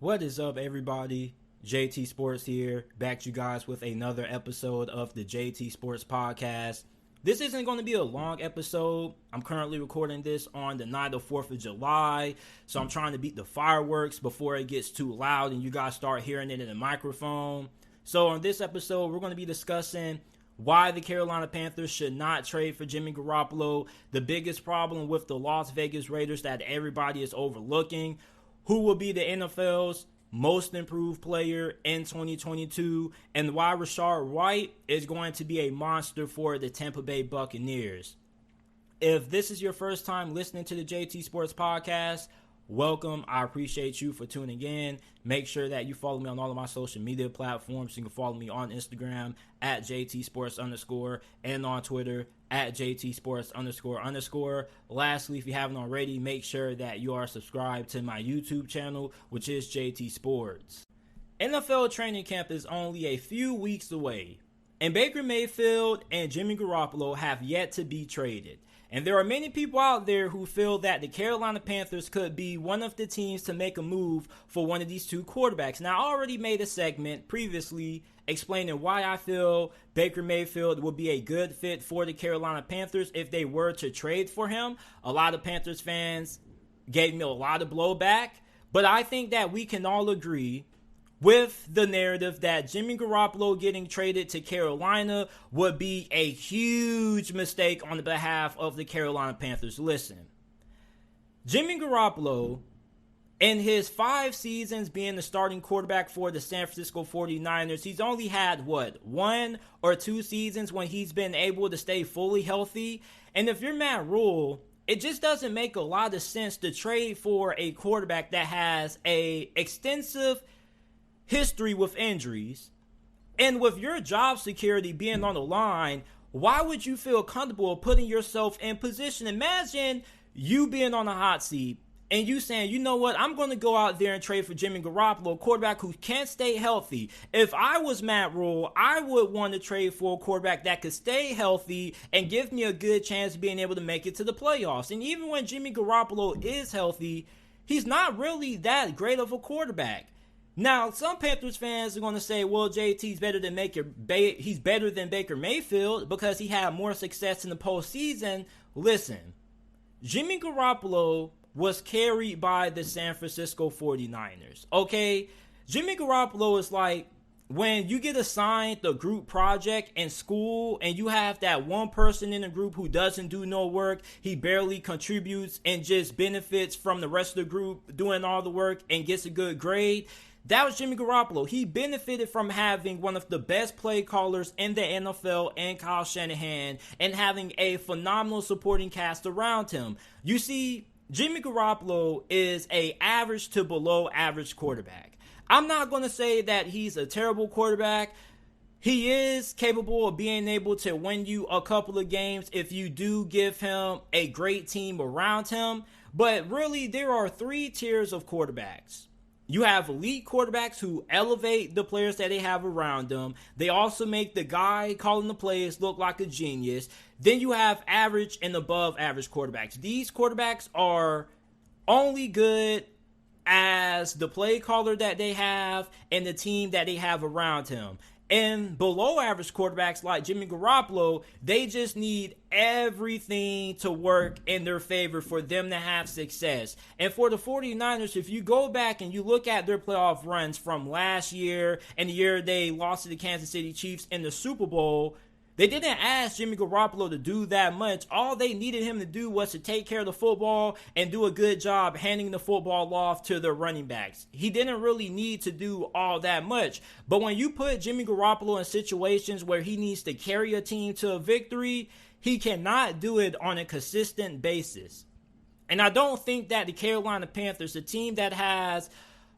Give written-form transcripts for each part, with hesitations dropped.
What is up, everybody? JT Sports here, back to you guys with another episode of the JT Sports Podcast. This isn't going to be a long episode. I'm currently recording this on the night of 4th of July, so I'm trying to beat the fireworks before it gets too loud and you guys start hearing it in the microphone. So on this episode, we're going to be discussing why the Carolina Panthers should not trade for Jimmy Garoppolo, the biggest problem with the Las Vegas Raiders that everybody is overlooking, who will be the NFL's most improved player in 2022, and why Rashard White is going to be a monster for the Tampa Bay Buccaneers. If this is your first time listening to the JT Sports Podcast, welcome. I appreciate you for tuning in. Make sure that you follow me on all of my social media platforms. You can follow me on Instagram at JTSports_ and on Twitter at JTSports__. Lastly, if you haven't already, make sure that you are subscribed to my YouTube channel, which is JT Sports. NFL training camp is only a few weeks away, and Baker Mayfield and Jimmy Garoppolo have yet to be traded. And there are many people out there who feel that the Carolina Panthers could be one of the teams to make a move for one of these two quarterbacks. Now, I already made a segment previously explaining why I feel Baker Mayfield would be a good fit for the Carolina Panthers if they were to trade for him. A lot of Panthers fans gave me a lot of blowback, but I think that we can all agree with the narrative that Jimmy Garoppolo getting traded to Carolina would be a huge mistake on the behalf of the Carolina Panthers. Listen, Jimmy Garoppolo, in his 5 seasons being the starting quarterback for the San Francisco 49ers, he's only had, 1 or 2 seasons when he's been able to stay fully healthy. And if you're Matt Rule, it just doesn't make a lot of sense to trade for a quarterback that has a extensive history with injuries, and with your job security being on the line, why would you feel comfortable putting yourself in position? Imagine you being on a hot seat and you saying, you know what, I'm going to go out there and trade for Jimmy Garoppolo, a quarterback who can't stay healthy. If I was Matt Rule, I would want to trade for a quarterback that could stay healthy and give me a good chance of being able to make it to the playoffs. And even when Jimmy Garoppolo is healthy, he's not really that great of a quarterback. Now, some Panthers fans are going to say, well, JT's better than he's better than Baker Mayfield because he had more success in the postseason. Listen, Jimmy Garoppolo was carried by the San Francisco 49ers, okay? Jimmy Garoppolo is like when you get assigned the group project in school and you have that one person in the group who doesn't do no work, he barely contributes and just benefits from the rest of the group doing all the work and gets a good grade. That was Jimmy Garoppolo. He benefited from having one of the best play callers in the NFL and Kyle Shanahan and having a phenomenal supporting cast around him. You see, Jimmy Garoppolo is a average to below average quarterback. I'm not going to say that he's a terrible quarterback. He is capable of being able to win you a couple of games if you do give him a great team around him. But really, there are 3 tiers of quarterbacks. You have elite quarterbacks who elevate the players that they have around them. They also make the guy calling the plays look like a genius. Then you have average and above average quarterbacks. These quarterbacks are only good as the play caller that they have and the team that they have around him. And below average quarterbacks like Jimmy Garoppolo, they just need everything to work in their favor for them to have success. And for the 49ers, if you go back and you look at their playoff runs from last year and the year they lost to the Kansas City Chiefs in the Super Bowl, they didn't ask Jimmy Garoppolo to do that much. All they needed him to do was to take care of the football and do a good job handing the football off to their running backs. He didn't really need to do all that much. But when you put Jimmy Garoppolo in situations where he needs to carry a team to a victory, he cannot do it on a consistent basis. And I don't think that the Carolina Panthers, a team that has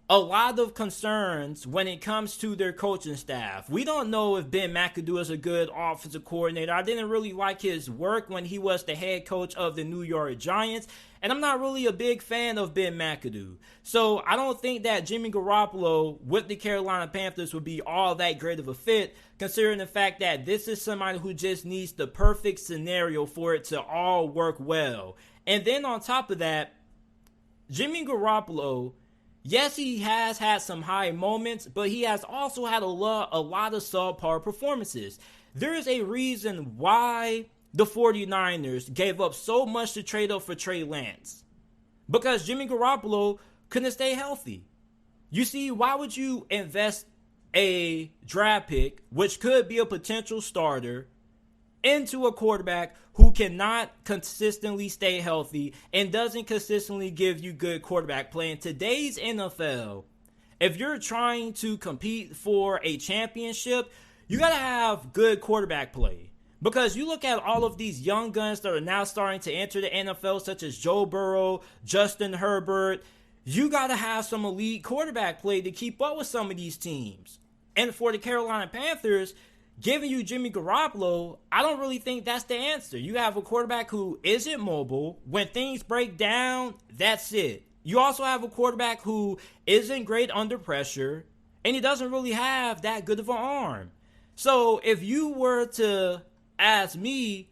a lot of concerns when it comes to their coaching staff. We don't know if Ben McAdoo is a good offensive coordinator. I didn't really like his work when he was the head coach of the New York Giants, and I'm not really a big fan of Ben McAdoo. So I don't think that Jimmy Garoppolo with the Carolina Panthers would be all that great of a fit, considering the fact that this is somebody who just needs the perfect scenario for it to all work well. And then on top of that, Jimmy Garoppolo Yes, he has had some high moments, but he has also had a lot of subpar performances. There is a reason why the 49ers gave up so much to trade up for Trey Lance. Because Jimmy Garoppolo couldn't stay healthy. You see, why would you invest a draft pick, which could be a potential starter, into a quarterback who cannot consistently stay healthy and doesn't consistently give you good quarterback play? In today's NFL, if you're trying to compete for a championship, you got to have good quarterback play. Because you look at all of these young guns that are now starting to enter the NFL, such as Joe Burrow, Justin Herbert, you got to have some elite quarterback play to keep up with some of these teams. And for the Carolina Panthers, giving you Jimmy Garoppolo, I don't really think that's the answer. You have a quarterback who isn't mobile. When things break down, that's it. You also have a quarterback who isn't great under pressure, and he doesn't really have that good of an arm. So if you were to ask me,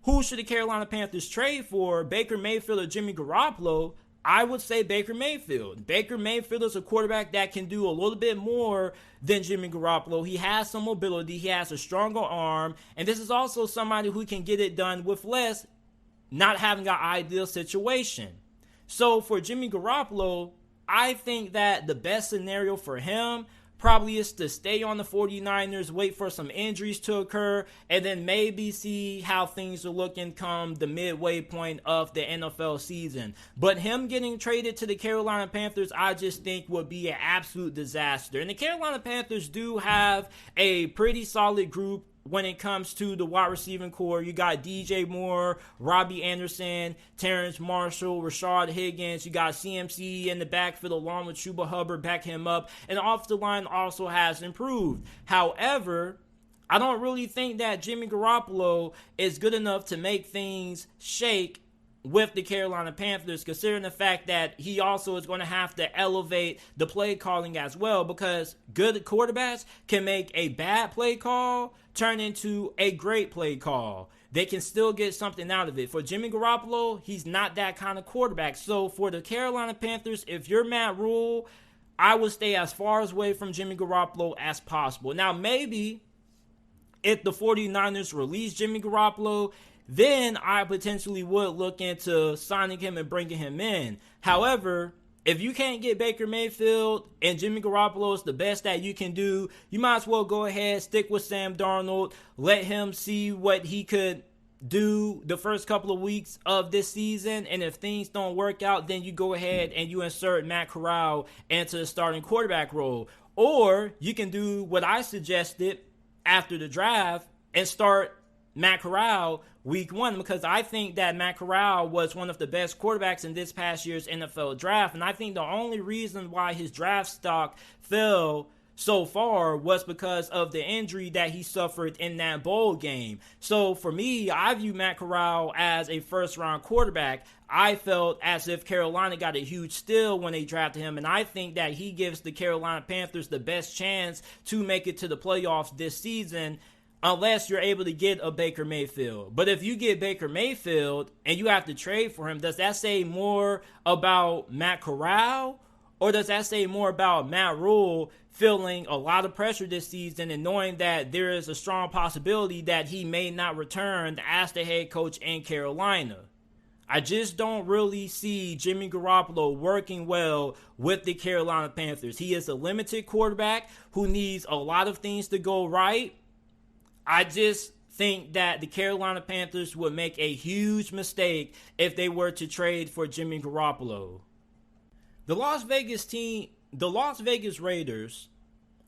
who should the Carolina Panthers trade for, Baker Mayfield or Jimmy Garoppolo, I would say Baker Mayfield. Baker Mayfield is a quarterback that can do a little bit more than Jimmy Garoppolo. He has some mobility. He has a stronger arm. And this is also somebody who can get it done with less, not having an ideal situation. So for Jimmy Garoppolo, I think that the best scenario for him probably is to stay on the 49ers, wait for some injuries to occur, and then maybe see how things are looking come the midway point of the NFL season. But him getting traded to the Carolina Panthers, I just think would be an absolute disaster. And the Carolina Panthers do have a pretty solid group when it comes to the wide receiving core. You got DJ Moore, Robbie Anderson, Terrence Marshall, Rashard Higgins. You got CMC in the backfield along with Chuba Hubbard, back him up. And off the line also has improved. However, I don't really think that Jimmy Garoppolo is good enough to make things shake with the Carolina Panthers, considering the fact that he also is going to have to elevate the play calling as well, because good quarterbacks can make a bad play call turn into a great play call. They can still get something out of it. For Jimmy Garoppolo, he's not that kind of quarterback. So for the Carolina Panthers, if you're Matt Rule, I would stay as far away from Jimmy Garoppolo as possible. Now, maybe if the 49ers release Jimmy Garoppolo, then I potentially would look into signing him and bringing him in. However, if you can't get Baker Mayfield and Jimmy Garoppolo is the best that you can do, you might as well go ahead, stick with Sam Darnold, let him see what he could do the first couple of weeks of this season. And if things don't work out, then you go ahead and you insert Matt Corral into the starting quarterback role. Or you can do what I suggested after the draft and start Matt Corral week one, because I think that Matt Corral was one of the best quarterbacks in this past year's NFL draft. And I think the only reason why his draft stock fell so far was because of the injury that he suffered in that bowl game. So for me, I view Matt Corral as a first-round quarterback. I felt as if Carolina got a huge steal when they drafted him, and I think that he gives the Carolina Panthers the best chance to make it to the playoffs this season, unless you're able to get a Baker Mayfield. But if you get Baker Mayfield and you have to trade for him, does that say more about Matt Corral, or does that say more about Matt Rule feeling a lot of pressure this season and knowing that there is a strong possibility that he may not return as the head coach in Carolina? I just don't really see Jimmy Garoppolo working well with the Carolina Panthers. He is a limited quarterback who needs a lot of things to go right. I just think that the Carolina Panthers would make a huge mistake if they were to trade for Jimmy Garoppolo. The Las Vegas Raiders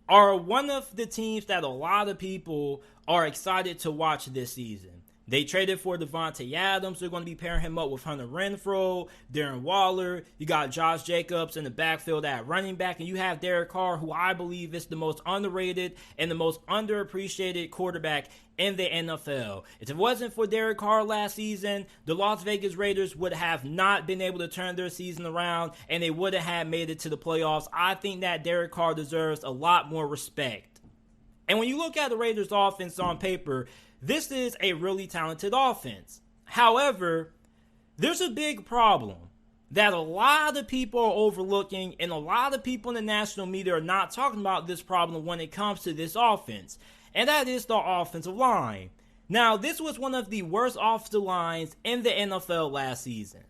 are one of the teams that a lot of people are excited to watch this season. They traded for DeVante Adams. They're going to be pairing him up with Hunter Renfrow, Darren Waller. You got Josh Jacobs in the backfield at running back. And you have Derrick Carr, who I believe is the most underrated and the most underappreciated quarterback in the NFL. If it wasn't for Derrick Carr last season, the Las Vegas Raiders would have not been able to turn their season around, and they would have made it to the playoffs. I think that Derrick Carr deserves a lot more respect. And when you look at the Raiders' offense on paper, this is a really talented offense. However, there's a big problem. that a lot of people are overlooking, and a lot of people in the national media are not talking about this problem when it comes to this offense, and that is the offensive line. Now, this was one of the worst offensive lines in the NFL last season,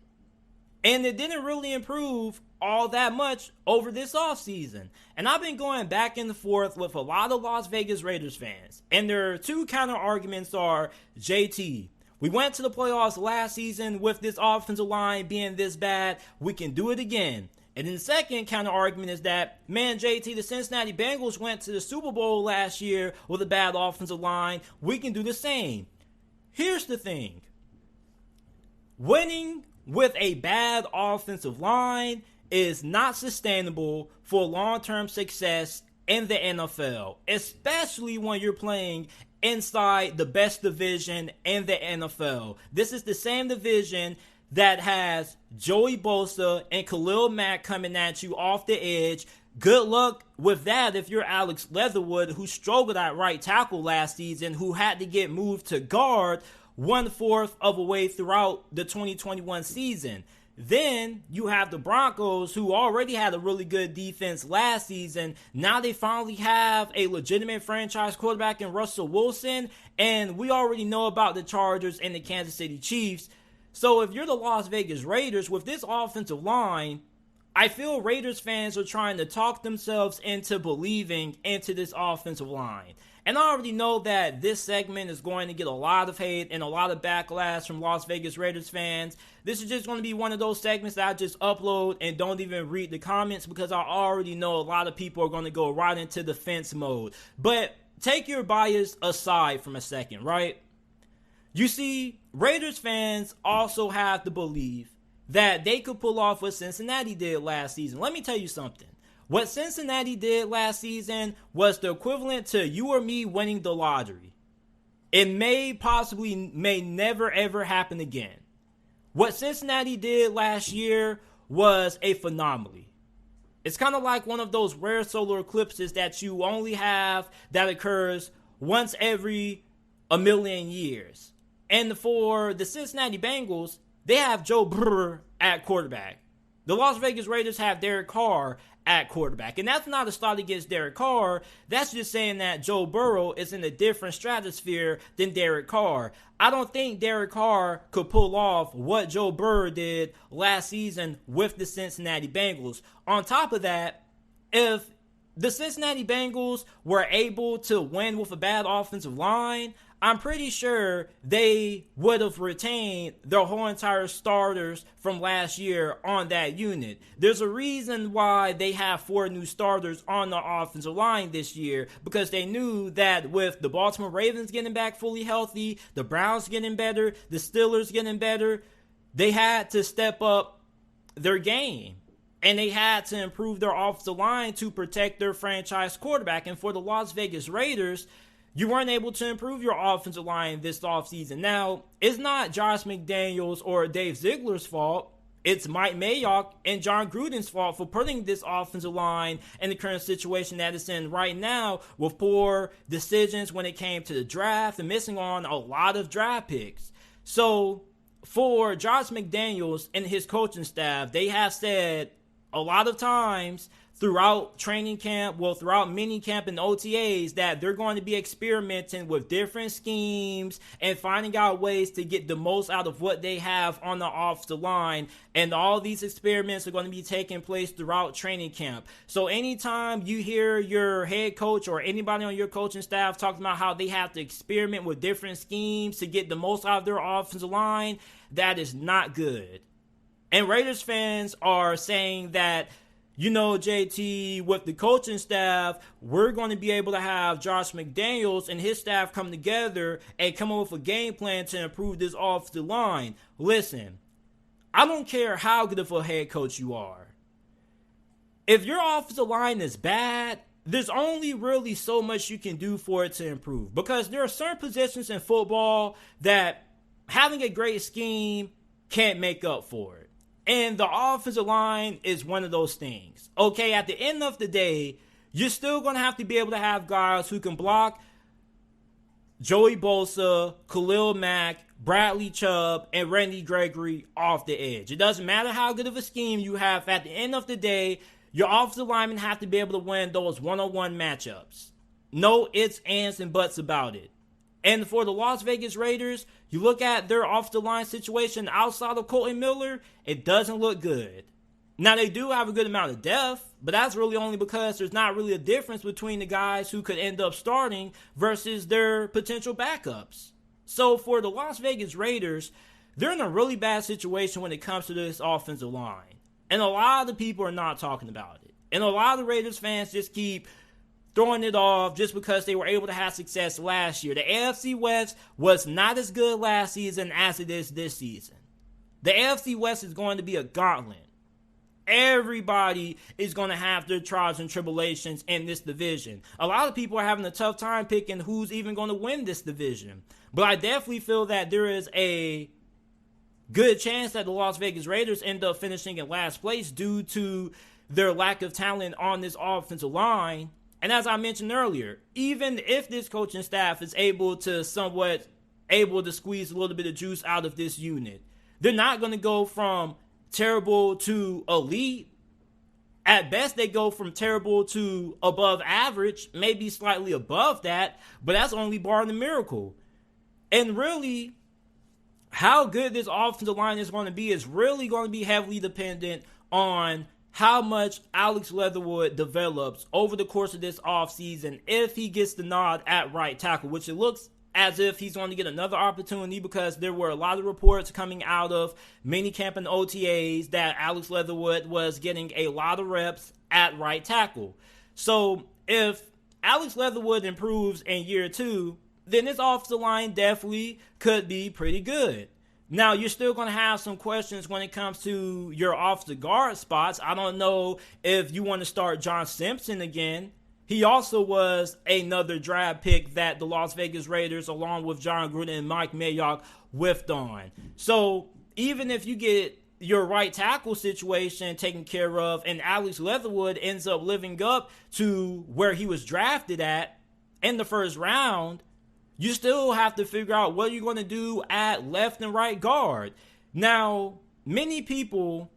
and it didn't really improve all that much over this offseason. And I've been going back and forth with a lot of Las Vegas Raiders fans, and their two counter arguments are, JT, we went to the playoffs last season with this offensive line being this bad. We can do it again. And then the second counter argument is that, man, JT, the Cincinnati Bengals went to the Super Bowl last year with a bad offensive line. We can do the same. Here's the thing. Winning with a bad offensive line is not sustainable for long-term success in the NFL, especially when you're playing inside the best division in the NFL. This is the same division that has Joey Bosa and Khalil Mack coming at you off the edge. Good luck with that if you're Alex Leatherwood, who struggled at right tackle last season, who had to get moved to guard 1/4 of a way throughout the 2021 season. Then you have the Broncos, who already had a really good defense last season. Now they finally have a legitimate franchise quarterback in Russell Wilson. And we already know about the Chargers and the Kansas City Chiefs. So if you're the Las Vegas Raiders, with this offensive line, I feel Raiders fans are trying to talk themselves into believing into this offensive line. And I already know that this segment is going to get a lot of hate and a lot of backlash from Las Vegas Raiders fans. This is just going to be one of those segments that I just upload and don't even read the comments, because I already know a lot of people are going to go right into defense mode. But take your bias aside from a second, right? You see, Raiders fans also have to believe that they could pull off what Cincinnati did last season. Let me tell you something. What Cincinnati did last season was the equivalent to you or me winning the lottery. It may never ever happen again. What Cincinnati did last year was a phenomenon. It's kind of like one of those rare solar eclipses that you only have that occurs once every 1,000,000 years. And for the Cincinnati Bengals, they have Joe Burrow at quarterback. The Las Vegas Raiders have Derrick Carr at quarterback. And that's not a start against Derrick Carr. That's just saying that Joe Burrow is in a different stratosphere than Derrick Carr. I don't think Derrick Carr could pull off what Joe Burrow did last season with the Cincinnati Bengals. On top of that, if the Cincinnati Bengals were able to win with a bad offensive line, I'm pretty sure they would have retained their whole entire starters from last year on that unit. There's a reason why they have 4 new starters on the offensive line this year, because they knew that with the Baltimore Ravens getting back fully healthy, the Browns getting better, the Steelers getting better, they had to step up their game. And they had to improve their offensive line to protect their franchise quarterback. And for the Las Vegas Raiders, you weren't able to improve your offensive line this offseason. Now, it's not Josh McDaniels or Dave Ziegler's fault. It's Mike Mayock and John Gruden's fault for putting this offensive line in the current situation that it's in right now, with poor decisions when it came to the draft and missing on a lot of draft picks. So, for Josh McDaniels and his coaching staff, they have said a lot of times throughout training camp, throughout mini camp and OTAs, that they're going to be experimenting with different schemes and finding out ways to get the most out of what they have on the offensive line. And all these experiments are going to be taking place throughout training camp. So anytime you hear your head coach or anybody on your coaching staff talking about how they have to experiment with different schemes to get the most out of their offensive line, that is not good. And Raiders fans are saying that, you know, JT, with the coaching staff, we're going to be able to have Josh McDaniels and his staff come together and come up with a game plan to improve this offensive line. Listen, I don't care how good of a head coach you are. If your offensive line is bad, there's only really so much you can do for it to improve. Because there are certain positions in football that having a great scheme can't make up for it. And the offensive line is one of those things. Okay, at the end of the day, you're still going to have to be able to have guys who can block Joey Bosa, Khalil Mack, Bradley Chubb, and Randy Gregory off the edge. It doesn't matter how good of a scheme you have. At the end of the day, your offensive linemen have to be able to win those one-on-one matchups. No ifs, ands, and buts about it. And for the Las Vegas Raiders, you look at their off-the-line situation outside of Colton Miller, it doesn't look good. Now, they do have a good amount of depth, but that's really only because there's not really a difference between the guys who could end up starting versus their potential backups. So for the Las Vegas Raiders, they're in a really bad situation when it comes to this offensive line. And a lot of the people are not talking about it. And a lot of the Raiders fans just keep throwing it off just because they were able to have success last year. The AFC West was not as good last season as it is this season. The AFC West is going to be a gauntlet. Everybody is going to have their trials and tribulations in this division. A lot of people are having a tough time picking who's even going to win this division. But I definitely feel that there is a good chance that the Las Vegas Raiders end up finishing in last place due to their lack of talent on this offensive line. And as I mentioned earlier, even if this coaching staff is able to squeeze a little bit of juice out of this unit, they're not going to go from terrible to elite. At best, they go from terrible to above average, maybe slightly above that, but that's only barring the miracle. And really, how good this offensive line is going to be is really going to be heavily dependent on how much Alex Leatherwood develops over the course of this offseason if he gets the nod at right tackle, which it looks as if he's going to get another opportunity because there were a lot of reports coming out of minicamp and OTAs that Alex Leatherwood was getting a lot of reps at right tackle. So if Alex Leatherwood improves in year 2, then this offensive line definitely could be pretty good. Now, you're still going to have some questions when it comes to your offensive guard spots. I don't know if you want to start John Simpson again. He also was another draft pick that the Las Vegas Raiders, along with John Gruden and Mike Mayock, whiffed on. So even if you get your right tackle situation taken care of and Alex Leatherwood ends up living up to where he was drafted at in the first round, you still have to figure out what you're going to do at left and right guard. Now, many people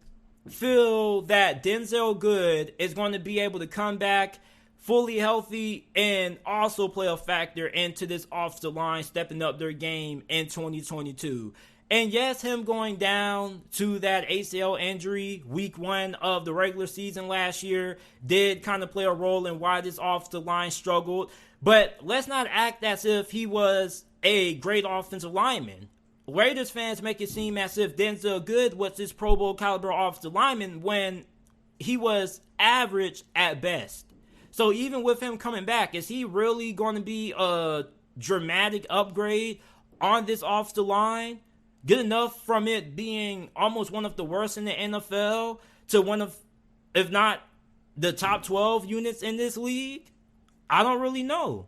feel that Denzel Good is going to be able to come back fully healthy and also play a factor into this offensive line stepping up their game in 2022. And yes, him going down to that ACL injury week 1 of the regular season last year did kind of play a role in why this offensive line struggled. But let's not act as if he was a great offensive lineman. Raiders fans make it seem as if Denzel Good was this Pro Bowl caliber offensive lineman when he was average at best. So even with him coming back, is he really going to be a dramatic upgrade on this offensive line? Good enough from it being almost one of the worst in the NFL to one of, if not the top 12 units in this league? I don't really know.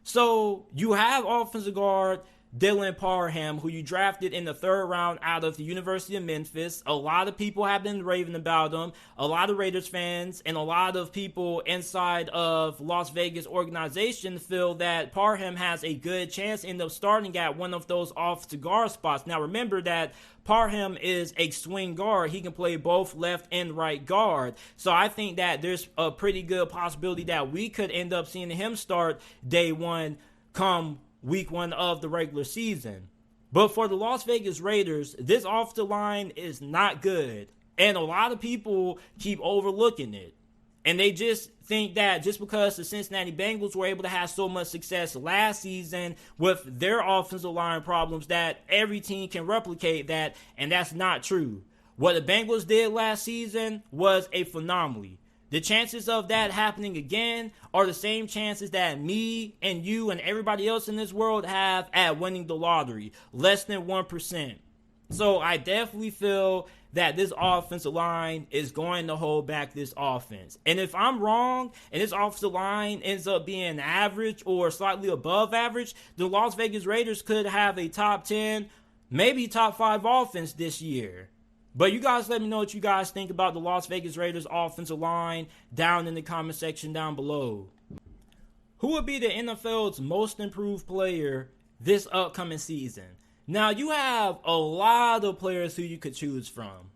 So you have offensive guard Dylan Parham, who you drafted in the 3rd round out of the University of Memphis. A lot of people have been raving about him. A lot of Raiders fans and a lot of people inside of Las Vegas organization feel that Parham has a good chance to end up starting at one of those offensive guard spots. Now remember that Parham is a swing guard. He can play both left and right guard. So I think that there's a pretty good possibility that we could end up seeing him start day 1 come week 1 of the regular season. But for the Las Vegas Raiders, this offensive line is not good. And a lot of people keep overlooking it. And they just think that just because the Cincinnati Bengals were able to have so much success last season with their offensive line problems that every team can replicate that. And that's not true. What the Bengals did last season was a phenomenally. The chances of that happening again are the same chances that me and you and everybody else in this world have at winning the lottery. Less than 1%. So I definitely feel that this offensive line is going to hold back this offense. And if I'm wrong and this offensive line ends up being average or slightly above average, the Las Vegas Raiders could have a top 10, maybe top 5 offense this year. But you guys let me know what you guys think about the Las Vegas Raiders offensive line down in the comment section down below. who would be the NFL's most improved player this upcoming season? Now, you have a lot of players who you could choose from.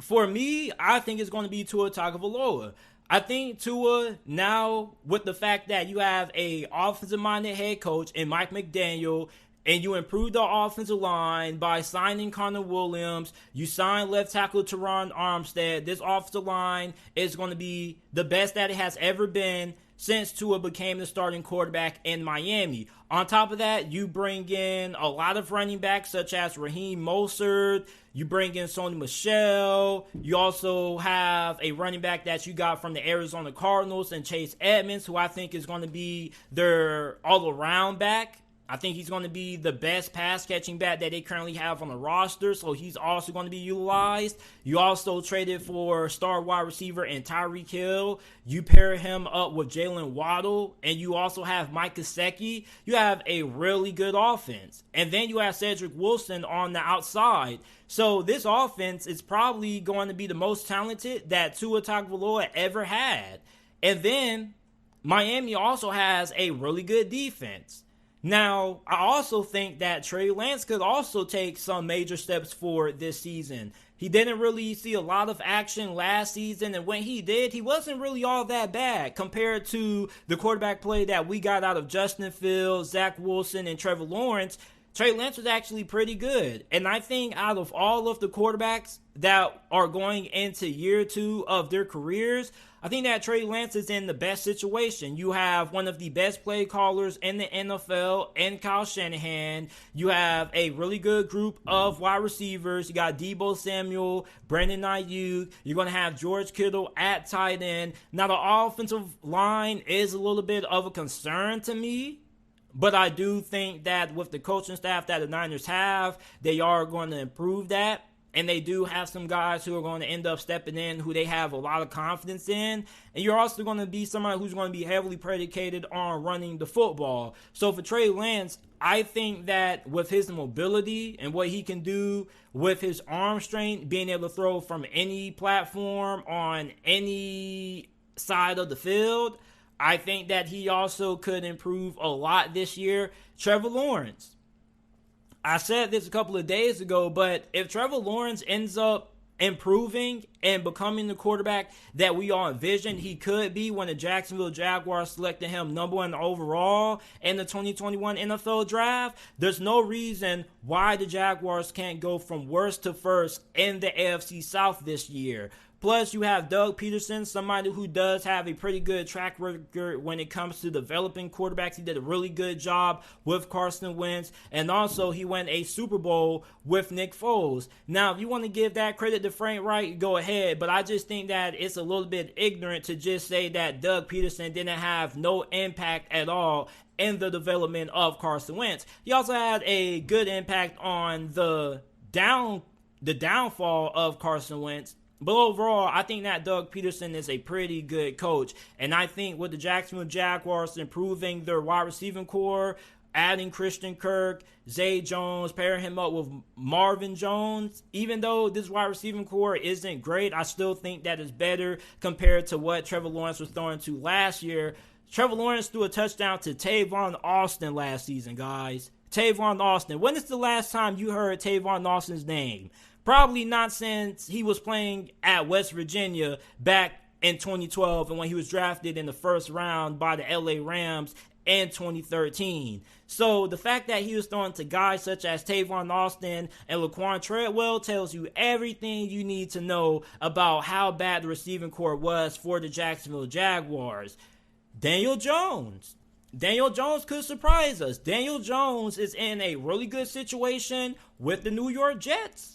For me, I think it's going to be Tua Tagovailoa. I think Tua, now with the fact that you have a offensive-minded head coach in Mike McDaniel, and you improved the offensive line by signing Connor Williams, you signed left tackle Teron Armstead. This offensive line is going to be the best that it has ever been since Tua became the starting quarterback in Miami. On top of that, you bring in a lot of running backs such as Raheem Mostert. You bring in Sony Michel. You also have a running back that you got from the Arizona Cardinals and Chase Edmonds, who I think is going to be their all-around back. I think he's going to be the best pass-catching back that they currently have on the roster, so he's also going to be utilized. You also traded for star wide receiver and Tyreek Hill. You pair him up with Jalen Waddle, and you also have Mike Gesicki. You have a really good offense. And then you have Cedric Wilson on the outside. So this offense is probably going to be the most talented that Tua Tagovailoa ever had. And then Miami also has a really good defense. Now, I also think that Trey Lance could also take some major steps forward this season. He didn't really see a lot of action last season, and when he did, he wasn't really all that bad compared to the quarterback play that we got out of Justin Fields, Zach Wilson, and Trevor Lawrence. Trey Lance was actually pretty good. And I think out of all of the quarterbacks that are going into year 2 of their careers, I think that Trey Lance is in the best situation. You have one of the best play callers in the NFL and Kyle Shanahan. You have a really good group of wide receivers. You got Deebo Samuel, Brandon Ayuk. You're going to have George Kittle at tight end. Now, the offensive line is a little bit of a concern to me. But I do think that with the coaching staff that the Niners have, they are going to improve that. And they do have some guys who are going to end up stepping in who they have a lot of confidence in. And you're also going to be somebody who's going to be heavily predicated on running the football. So for Trey Lance, I think that with his mobility and what he can do with his arm strength, being able to throw from any platform on any side of the field, I think that he also could improve a lot this year. Trevor Lawrence. I said this a couple of days ago, but if Trevor Lawrence ends up improving and becoming the quarterback that we all envisioned he could be when the Jacksonville Jaguars selected him number 1 overall in the 2021 NFL Draft, there's no reason why the Jaguars can't go from worst to first in the AFC South this year. Plus, you have Doug Peterson, somebody who does have a pretty good track record when it comes to developing quarterbacks. He did a really good job with Carson Wentz, and also he won a Super Bowl with Nick Foles. Now, if you want to give that credit to Frank Reich, go ahead, but I just think that it's a little bit ignorant to just say that Doug Peterson didn't have no impact at all in the development of Carson Wentz. He also had a good impact on the downfall of Carson Wentz. But overall, I think that Doug Peterson is a pretty good coach. And I think with the Jacksonville Jaguars improving their wide receiving core, adding Christian Kirk, Zay Jones, pairing him up with Marvin Jones, even though this wide receiving core isn't great, I still think that is better compared to what Trevor Lawrence was throwing to last year. Trevor Lawrence threw a touchdown to Tavon Austin last season, guys. Tavon Austin. When is the last time you heard Tavon Austin's name? Probably not since he was playing at West Virginia back in 2012 and when he was drafted in the first round by the LA Rams in 2013. So the fact that he was throwing to guys such as Tavon Austin and Laquan Treadwell tells you everything you need to know about how bad the receiving corps was for the Jacksonville Jaguars. Daniel Jones could surprise us. Daniel Jones is in a really good situation with the New York Jets.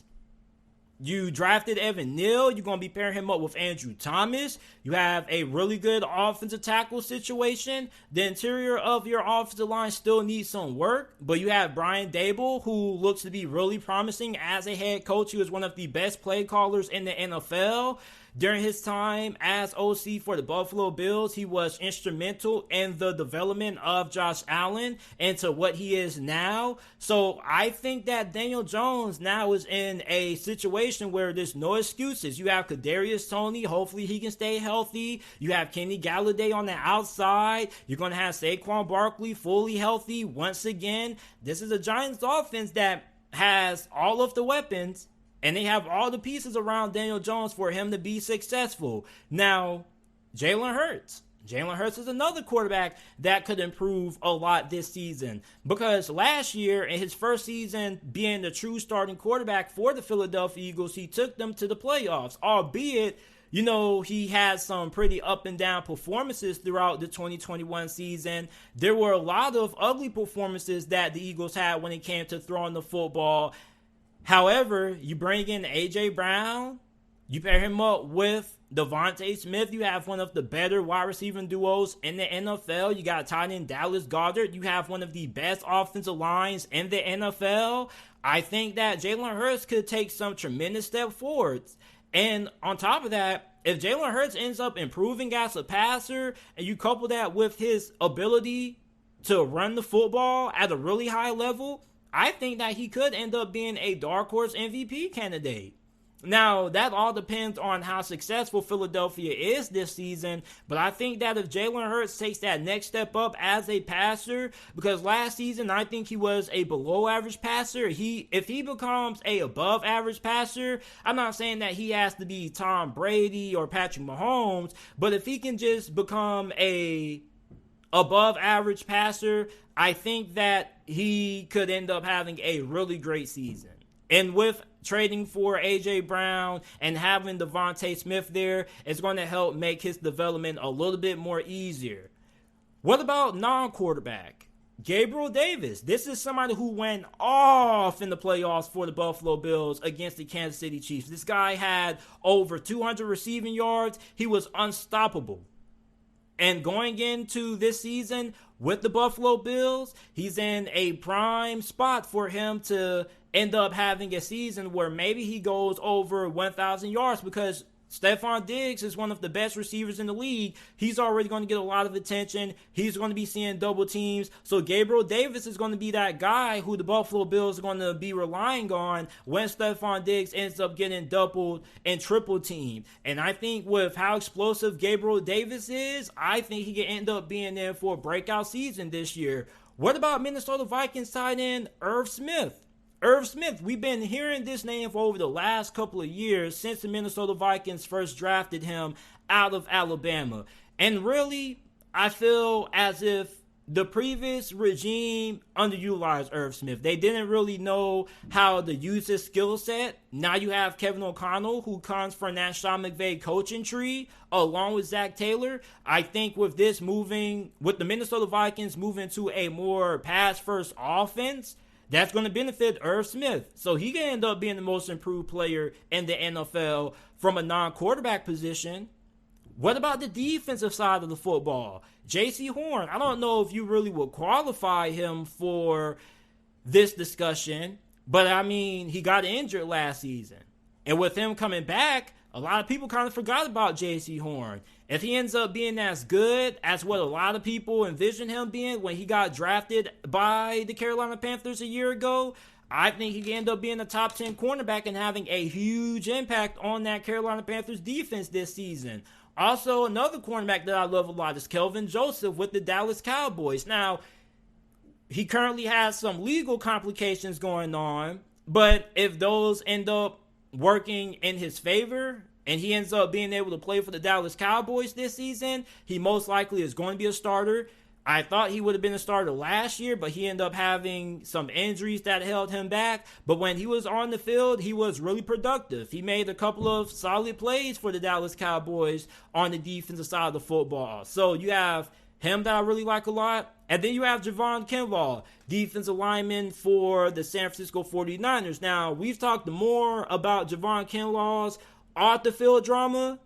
You drafted Evan Neal. You're going to be pairing him up with Andrew Thomas. You have a really good offensive tackle situation. The interior of your offensive line still needs some work, but you have Brian Daboll, who looks to be really promising as a head coach. He was one of the best play callers in the NFL. during his time as OC for the Buffalo Bills. He was instrumental in the development of Josh Allen into what he is now. So I think that Daniel Jones now is in a situation where there's no excuses. You have Kadarius Toney. Hopefully he can stay healthy. You have Kenny Galladay on the outside. You're going to have Saquon Barkley fully healthy once again. This is a Giants offense that has all of the weapons, and they have all the pieces around Daniel Jones for him to be successful. Now, Jalen Hurts. Jalen Hurts is another quarterback that could improve a lot this season, because last year, in his first season being the true starting quarterback for the Philadelphia Eagles, he took them to the playoffs, albeit, you know, he had some pretty up and down performances throughout the 2021 season. There were a lot of ugly performances that the Eagles had when it came to throwing the football. However, you bring in A.J. Brown, you pair him up with DeVonte Smith. You have one of the better wide receiving duos in the NFL. You got tight end Dallas Goedert. You have one of the best offensive lines in the NFL. I think that Jalen Hurts could take some tremendous step forwards. And on top of that, if Jalen Hurts ends up improving as a passer, and you couple that with his ability to run the football at a really high level, I think that he could end up being a dark horse MVP candidate. Now, that all depends on how successful Philadelphia is this season, but I think that if Jalen Hurts takes that next step up as a passer, because last season I think he was a below average passer, if he becomes a above average passer, I'm not saying that he has to be Tom Brady or Patrick Mahomes, but if he can just become a above average passer, I think that he could end up having a really great season. And with trading for A.J. Brown and having DeVonte Smith there, it's going to help make his development a little bit more easier. What about non-quarterback? Gabriel Davis. This is somebody who went off in the playoffs for the Buffalo Bills against the Kansas City Chiefs. This guy had over 200 receiving yards. He was unstoppable. And going into this season with the Buffalo Bills, he's in a prime spot for him to end up having a season where maybe he goes over 1,000 yards, because Stephon Diggs is one of the best receivers in the league. He's already going to get a lot of attention. He's going to be seeing double teams. So Gabriel Davis is going to be that guy who the Buffalo Bills are going to be relying on when Stephon Diggs ends up getting doubled and triple teamed. And I think with how explosive Gabriel Davis is, I think he can end up being there for a breakout season this year. What about Minnesota Vikings tight end Irv Smith? Irv Smith, we've been hearing this name for over the last couple of years since the Minnesota Vikings first drafted him out of Alabama. And really, I feel as if the previous regime underutilized Irv Smith. They didn't really know how to use his skill set. Now you have Kevin O'Connell, who comes from that Sean McVay coaching tree, along with Zach Taylor. I think with the Minnesota Vikings moving to a more pass-first offense, that's going to benefit Irv Smith. So he can end up being the most improved player in the NFL from a non-quarterback position. What about the defensive side of the football? J.C. Horn, I don't know if you really would qualify him for this discussion, but I mean, he got injured last season. And with him coming back, a lot of people kind of forgot about J.C. Horn. If he ends up being as good as what a lot of people envisioned him being when he got drafted by the Carolina Panthers a year ago, I think he can end up being a top 10 cornerback and having a huge impact on that Carolina Panthers defense this season. Also, another cornerback that I love a lot is Kelvin Joseph with the Dallas Cowboys. Now, he currently has some legal complications going on, but if those end up working in his favor and he ends up being able to play for the Dallas Cowboys this season, he most likely is going to be a starter. I thought he would have been a starter last year, but he ended up having some injuries that held him back. But when he was on the field, he was really productive. He made a couple of solid plays for the Dallas Cowboys on the defensive side of the football. So you have him that I really like a lot. And then you have Javon Kinlaw, defensive lineman for the San Francisco 49ers. Now, we've talked more about Javon Kinlaw's off-the-field drama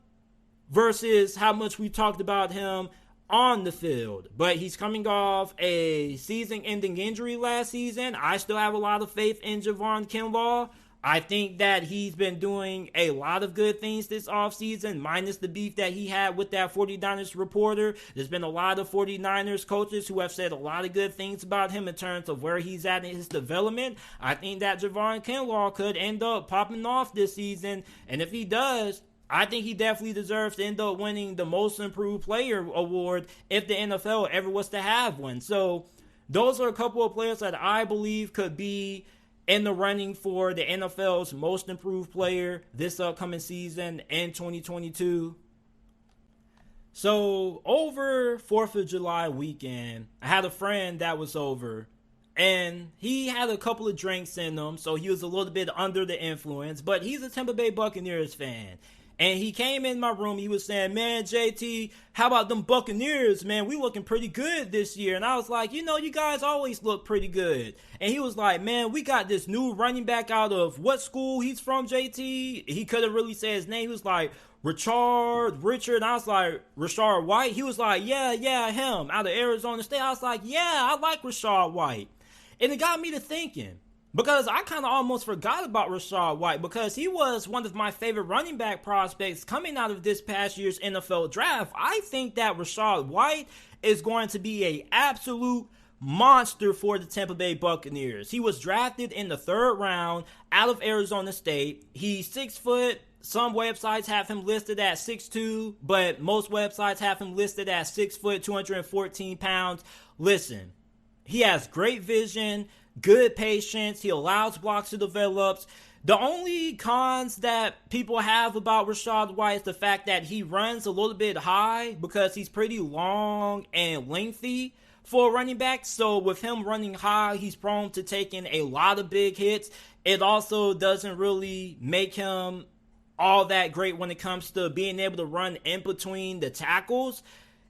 versus how much we talked about him on the field. But he's coming off a season-ending injury last season. I still have a lot of faith in Javon Kinlaw. I think that he's been doing a lot of good things this offseason, minus the beef that he had with that 49ers reporter. There's been a lot of 49ers coaches who have said a lot of good things about him in terms of where he's at in his development. I think that Javon Kinlaw could end up popping off this season, and if he does, I think he definitely deserves to end up winning the Most Improved Player award if the NFL ever was to have one. So those are a couple of players that I believe could be in the running for the NFL's Most Improved Player this upcoming season in 2022. So over 4th of July weekend, I had a friend that was over, and he had a couple of drinks in him, so he was a little bit under the influence, but he's a Tampa Bay Buccaneers fan. And he came in my room, he was saying, man, JT, how about them Buccaneers, man? We looking pretty good this year. And I was like, you guys always look pretty good. And he was like, man, we got this new running back out of what school he's from, JT? He couldn't really say his name. He was like, Richard. And I was like, Rashard White? He was like, yeah, him, out of Arizona State. I was like, yeah, I like Rashard White. And it got me to thinking, because I kind of almost forgot about Rashard White, because he was one of my favorite running back prospects coming out of this past year's NFL draft. I think that Rashard White is going to be an absolute monster for the Tampa Bay Buccaneers. He was drafted in the 3rd round out of Arizona State. He's 6 foot. Some websites have him listed at 6'2", but most websites have him listed at 6 foot, 214 pounds. Listen, he has great vision, good patience. He allows blocks to develop. The only cons that people have about Rashard White is the fact that he runs a little bit high because he's pretty long and lengthy for a running back. So with him running high, he's prone to taking a lot of big hits. It also doesn't really make him all that great when it comes to being able to run in between the tackles.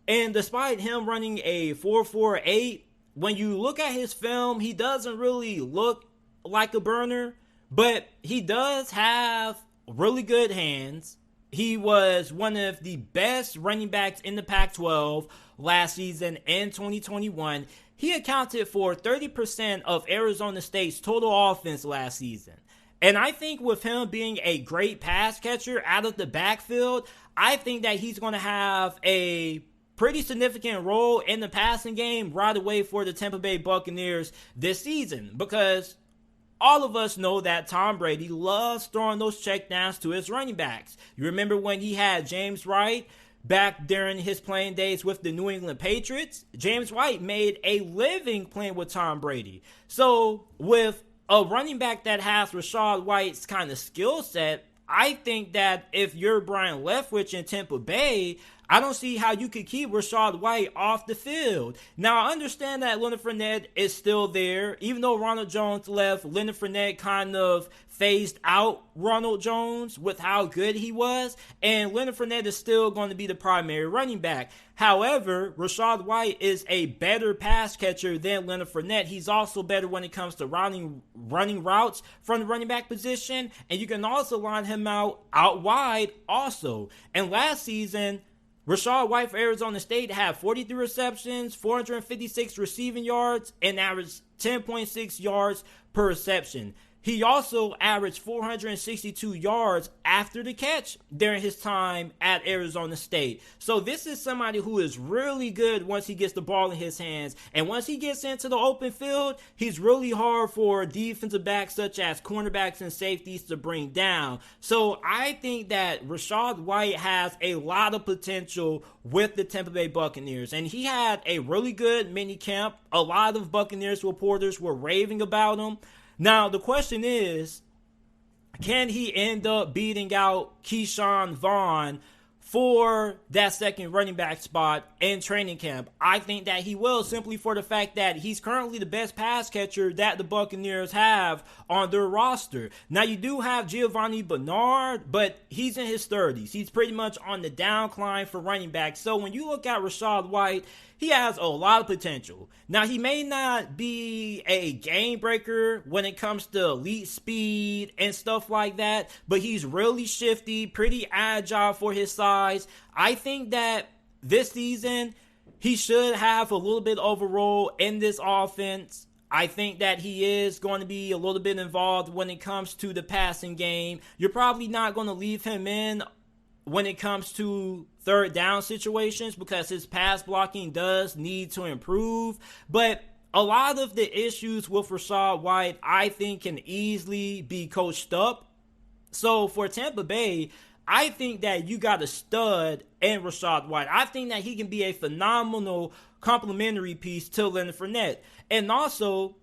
And despite him running a 4.48, when you look at his film, he doesn't really look like a burner, but he does have really good hands. He was one of the best running backs in the Pac-12 last season in 2021. He accounted for 30% of Arizona State's total offense last season. And I think with him being a great pass catcher out of the backfield, I think that he's going to have a pretty significant role in the passing game right away for the Tampa Bay Buccaneers this season, because all of us know that Tom Brady loves throwing those checkdowns to his running backs. You remember when he had James White back during his playing days with the New England Patriots? James White made a living playing with Tom Brady. So with a running back that has Rashard White's kind of skill set, I think that if you're Brian Leftwich in Tampa Bay, I don't see how you could keep Rashard White off the field. Now, I understand that Leonard Fournette is still there. Even though Ronald Jones left, Leonard Fournette kind of phased out Ronald Jones with how good he was. And Leonard Fournette is still going to be the primary running back. However, Rashard White is a better pass catcher than Leonard Fournette. He's also better when it comes to running routes from the running back position. And you can also line him out wide also. And last season, Rashard White for Arizona State had 43 receptions, 456 receiving yards, and averaged 10.6 yards per reception. He also averaged 462 yards after the catch during his time at Arizona State. So this is somebody who is really good once he gets the ball in his hands. And once he gets into the open field, he's really hard for defensive backs such as cornerbacks and safeties to bring down. So I think that Rashard White has a lot of potential with the Tampa Bay Buccaneers. And he had a really good mini camp. A lot of Buccaneers reporters were raving about him. Now, the question is, can he end up beating out Keyshawn Vaughn for that second running back spot in training camp? I think that he will, simply for the fact that he's currently the best pass catcher that the Buccaneers have on their roster. Now, you do have Giovanni Bernard, but he's in his 30s. He's pretty much on the downcline for running back. So when you look at Rashard White, he has a lot of potential. Now, he may not be a game breaker when it comes to elite speed and stuff like that, but he's really shifty, pretty agile for his size. I think that this season, he should have a little bit of a role in this offense. I think that he is going to be a little bit involved when it comes to the passing game. You're probably not going to leave him in when it comes to third down situations because his pass blocking does need to improve. But a lot of the issues with Rachaad White, I think, can easily be coached up. So for Tampa Bay, I think that you got a stud in Rachaad White. I think that he can be a phenomenal complementary piece to Leonard Fournette. And also,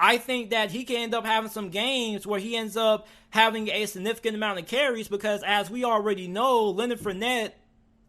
I think that he can end up having some games where he ends up having a significant amount of carries because, as we already know, Leonard Fournette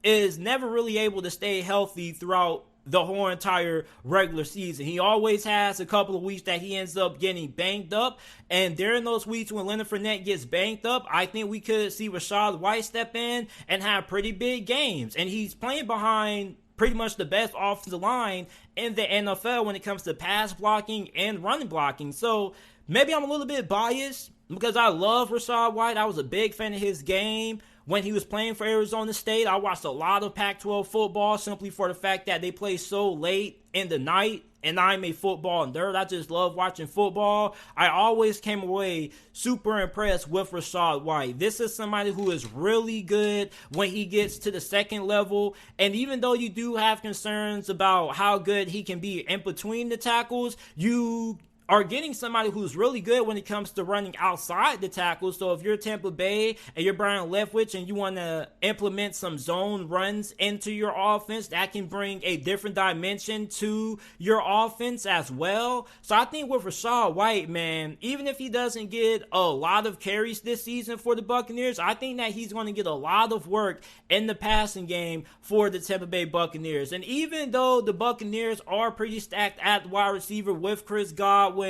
is never really able to stay healthy throughout the whole entire regular season. He always has a couple of weeks that he ends up getting banged up, and during those weeks when Leonard Fournette gets banged up, I think we could see Rachaad White step in and have pretty big games, and he's playing behind pretty much the best offensive line in the NFL when it comes to pass blocking and running blocking. So maybe I'm a little bit biased because I love Rachaad White. I was a big fan of his game when he was playing for Arizona State. I watched a lot of Pac-12 football simply for the fact that they play so late in the night, and I'm a football nerd. I just love watching football. I always came away super impressed with Rachaad White. This is somebody who is really good when he gets to the second level, and even though you do have concerns about how good he can be in between the tackles, you are getting somebody who's really good when it comes to running outside the tackle. So if you're Tampa Bay and you're Brian Leftwich and you want to implement some zone runs into your offense, that can bring a different dimension to your offense as well. So I think with Rachaad White, man, even if he doesn't get a lot of carries this season for the Buccaneers, I think that he's going to get a lot of work in the passing game for the Tampa Bay Buccaneers. And even though the Buccaneers are pretty stacked at wide receiver with Chris Godwin,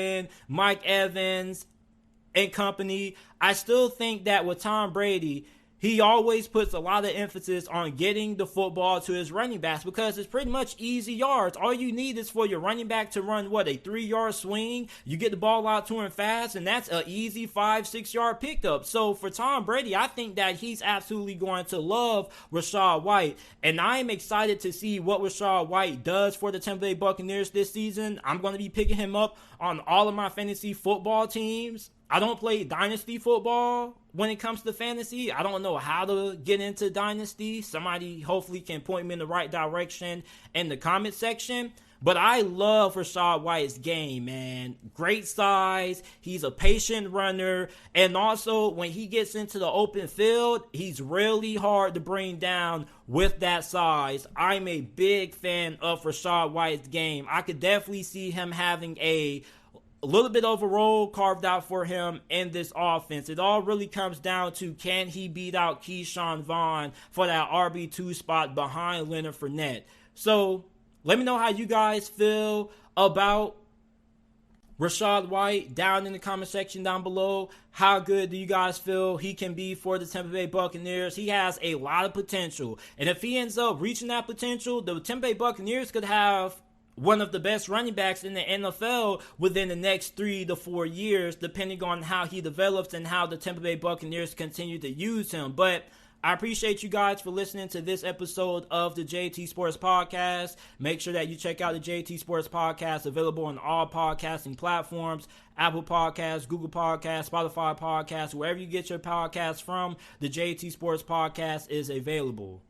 Mike Evans, and company, I still think that with Tom Brady, he always puts a lot of emphasis on getting the football to his running backs because it's pretty much easy yards. All you need is for your running back to run, a 3-yard swing. You get the ball out to him fast, and that's an easy 5-6 yard pickup. So for Tom Brady, I think that he's absolutely going to love Rachaad White, and I am excited to see what Rachaad White does for the Tampa Bay Buccaneers this season. I'm going to be picking him up on all of my fantasy football teams. I don't play dynasty football when it comes to fantasy. I don't know how to get into dynasty. Somebody hopefully can point me in the right direction in the comment section. But I love Rachaad White's game, man. Great size. He's a patient runner. And also, when he gets into the open field, he's really hard to bring down with that size. I'm a big fan of Rachaad White's game. I could definitely see him having a little bit of a role carved out for him in this offense. It all really comes down to, can he beat out Keyshawn Vaughn for that RB2 spot behind Leonard Fournette? So let me know how you guys feel about Rachaad White down in the comment section down below. How good do you guys feel he can be for the Tampa Bay Buccaneers? He has a lot of potential. And if he ends up reaching that potential, the Tampa Bay Buccaneers could have one of the best running backs in the NFL within the next 3 to 4 years, depending on how he develops and how the Tampa Bay Buccaneers continue to use him. But I appreciate you guys for listening to this episode of the JT Sports Podcast. Make sure that you check out the JT Sports Podcast, available on all podcasting platforms: Apple Podcasts, Google Podcasts, Spotify Podcasts, wherever you get your podcasts from, the JT Sports Podcast is available.